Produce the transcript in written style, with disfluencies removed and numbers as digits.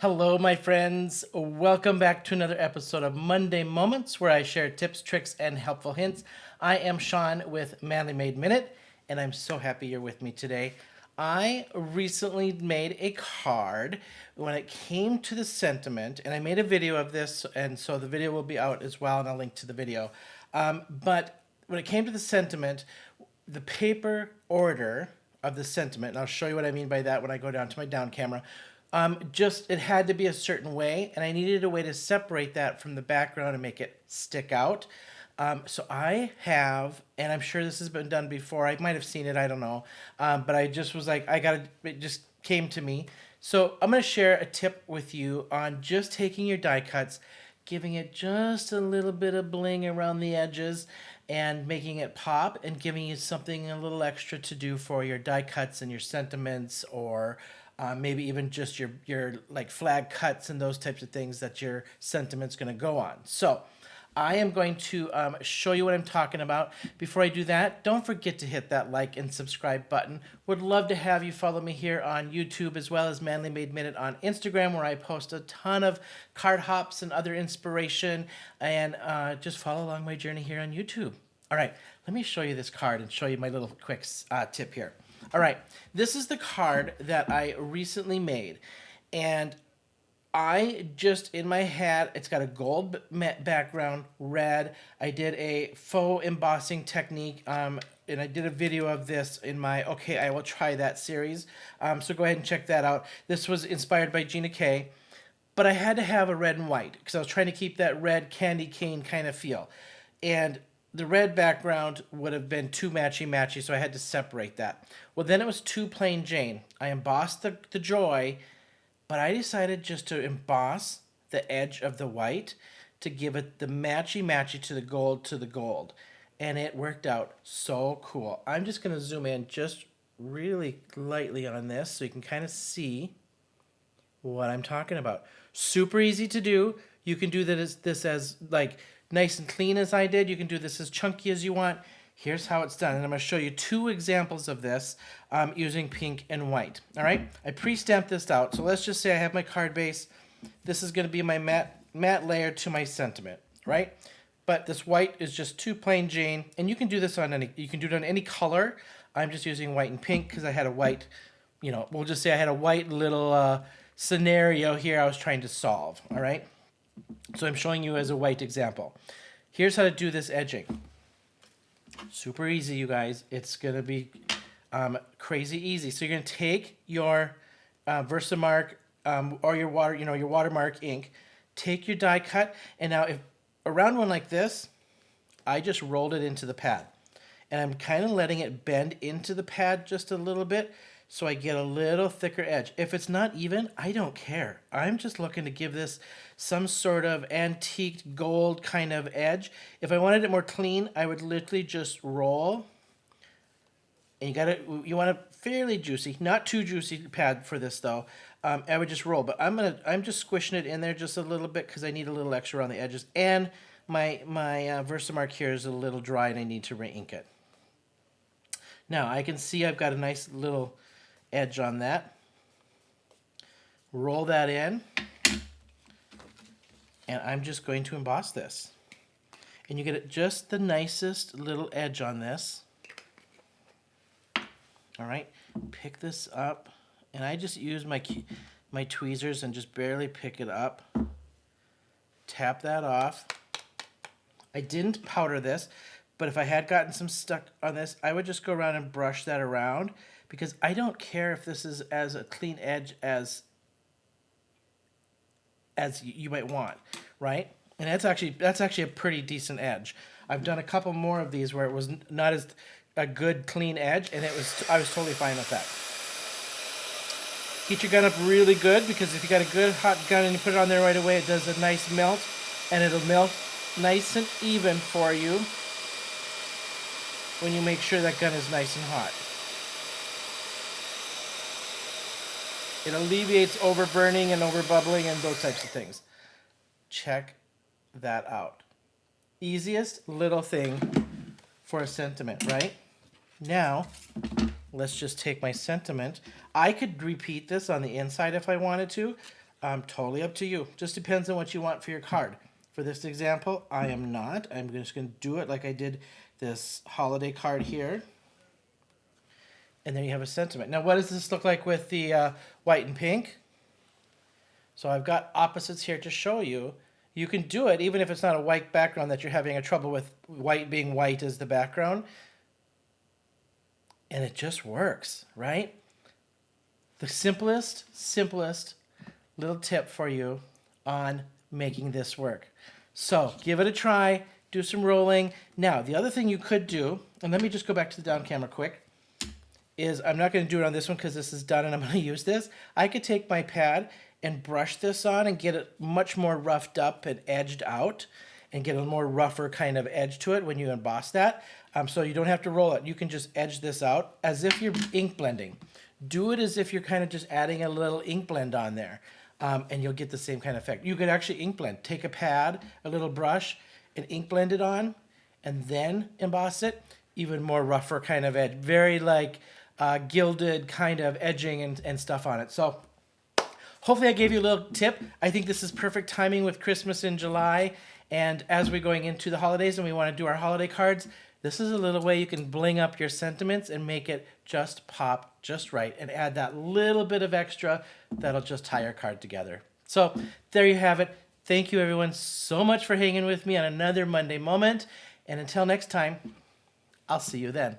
Hello, my friends. Welcome back to another episode of Monday Moments, where I share tips, tricks, and helpful hints. I am Shawn with Manly Made Minute, and I'm so happy you're with me today. I recently made a card when it came to the sentiment, and I made a video of this, and so the video will be out as well, and I'll link to the video. But when it came to the sentiment, the paper order of the sentiment, and I'll show you what I mean by that when I go down to my down camera, just it had to be a certain way, and I needed a way to separate that from the background and make it stick out. So I have, and I'm sure this has been done before. I might have seen it, I don't know, but I just was like, it just came to me. So I'm going to share a tip with you on just taking your die cuts, giving it just a little bit of bling around the edges, and making it pop, and giving you something a little extra to do for your die cuts and your sentiments, or maybe even just your like flag cuts and those types of things that your sentiment's going to go on. So I am going to show you what I'm talking about. Before I do that, don't forget to hit that like and subscribe button. Would love to have you follow me here on YouTube, as well as Manly Made Minute on Instagram, where I post a ton of card hops and other inspiration, and just follow along my journey here on YouTube. All right, let me show you this card and show you my little quick tip here. All right, this is the card that I recently made, and I just, in my hat, it's got a gold background, red. I did a faux embossing technique, and I did a video of this in my Okay, I Will Try That series, so go ahead and check that out. This was inspired by Gina K, but I had to have a red and white, because I was trying to keep that red candy cane kind of feel, and the red background would have been too matchy-matchy, so I had to separate that. Well, then it was too plain Jane. I embossed the joy, but I decided just to emboss the edge of the white to give it the matchy-matchy to the gold. And it worked out so cool. I'm just going to zoom in just really lightly on this so you can kind of see what I'm talking about. Super easy to do. You can do this as like nice and clean as I did. You can do this as chunky as you want. Here's how it's done, and I'm going to show you two examples of this using pink and white. All right, I pre-stamped this out, so let's just say I have my card base. This is going to be my matte layer to my sentiment, right? But this white is just too plain Jane, and you can do this on any color. I'm just using white and pink because I had a white, we'll just say I had a white little scenario here I was trying to solve. All right, so I'm showing you as a white example. Here's how to do this edging. Super easy, you guys. It's going to be crazy easy. So you're going to take your Versamark or your watermark ink, take your die cut, and now if around one like this, I just rolled it into the pad. And I'm kind of letting it bend into the pad just a little bit so I get a little thicker edge. If it's not even, I don't care. I'm just looking to give this some sort of antiqued gold kind of edge. If I wanted it more clean, I would literally just roll. And you want it fairly juicy, not too juicy pad for this though. I would just roll, but I'm just squishing it in there just a little bit because I need a little extra around the edges. And my Versamark here is a little dry and I need to re-ink it. Now I can see I've got a nice little edge on that. Roll that in, and I'm just going to emboss this. And you get just the nicest little edge on this. All right, pick this up, and I just use my tweezers and just barely pick it up. Tap that off. I didn't powder this, but if I had gotten some stuck on this, I would just go around and brush that around, because I don't care if this is as a clean edge as you might want, right? And that's actually a pretty decent edge. I've done a couple more of these where it was not as a good clean edge, and I was totally fine with that. Heat your gun up really good, because if you got a good hot gun and you put it on there right away, it does a nice melt, and it'll melt nice and even for you when you make sure that gun is nice and hot. It alleviates overburning and overbubbling and those types of things. Check that out. Easiest little thing for a sentiment, right? Now, let's just take my sentiment. I could repeat this on the inside if I wanted to. Totally up to you. Just depends on what you want for your card. For this example, I am not. I'm just going to do it like I did this holiday card here. And then you have a sentiment. Now, what does this look like with the white and pink? So I've got opposites here to show you. You can do it even if it's not a white background that you're having a trouble with white being white as the background. And it just works, right? The simplest little tip for you on making this work. So give it a try, do some rolling. Now, the other thing you could do, and let me just go back to the down camera quick, is I'm not going to do it on this one because this is done and I'm going to use this. I could take my pad and brush this on and get it much more roughed up and edged out and get a more rougher kind of edge to it when you emboss that. So you don't have to roll it. You can just edge this out as if you're ink blending. Do it as if you're kind of just adding a little ink blend on there, and you'll get the same kind of effect. You could actually ink blend. Take a pad, a little brush, and ink blend it on, and then emboss it. Even more rougher kind of edge. Very like gilded kind of edging and stuff on it. So hopefully I gave you a little tip. I think this is perfect timing with Christmas in July. And as we're going into the holidays and we want to do our holiday cards, this is a little way you can bling up your sentiments and make it just pop just right and add that little bit of extra that'll just tie your card together. So there you have it. Thank you everyone so much for hanging with me on another Monday Moment. And until next time, I'll see you then.